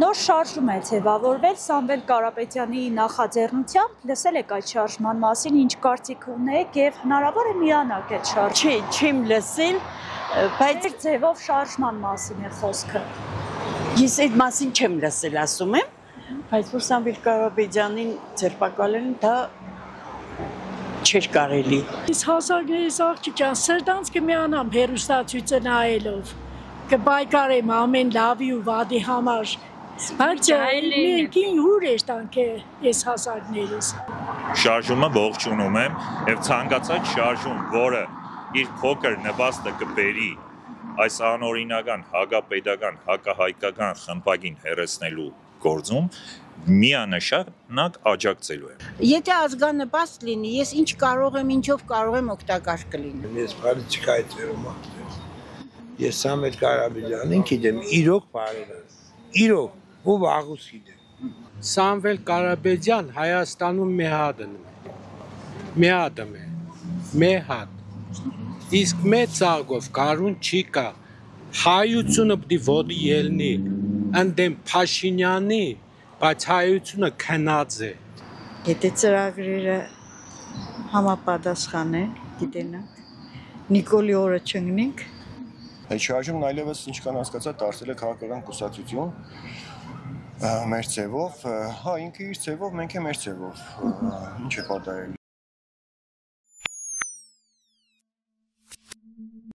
Նոր շարժում է ձևավորվել Սամվել Կարապետյանի նախաձեռնությամբ, լսել եք այդ շարժման մասին, ինչ կարծիք ունեք եւ հնարավոր է միանաք այդ շարժումը։ Չեմ լսել, բայց ձևով շարժման մասին է խոսքը։ Ես այդ մասին չեմ լսել, ասում եմ, բայց որ Սամվել Կարապետյանին ձերբակալելն դա չէր կարելի։ Իսկ հասակներից աղջիկան սրտանց կմիանամ հերոստացույցը նայելով, կբայկարեմ ամեն լավի ու վատի համար, բայց ներքին հուր էր տանք ես հասակներից։ Շարժումը ողջունում եմ եւ ցանկացած շարժում, որը իր փոքր նպաստը կբերի այս անօրինական հակապետական, հակահայկական խմբագին հերացնելու գործում միանշանակ աջակցելու եմ։ Եթե ազգանպաստ լինի, ես ինչ կարող եմ, ինչով կարող եմ օգտակար կլինեմ։ Ես պոլիտիկայի ծերում ես Սամվել Կարապետյանին գիտեմ, իրոք բարերար, իրոք, ու վաղուց գիտեմ։ Սամվել Կարապետյան Հայաստանում մեհատ։ Իսկ մեծ աղով կարուն չի կա, հայությունը պտի ոտի ելնի, ընդեմ Փաշինյանի, բայց հայությունը քնած է։ Եթե ծրագրերը համապատասխան են, գիտենանք, Նիկոլի օրը չընկնենք։ Այդ շարժումն այլևս ինչքան հասկացա դարձել է քաղաքական կուսակցություն մեր ձևով, հա ինքը իր ձևով, մենք է մեր ձևով, ինչ է պատահել։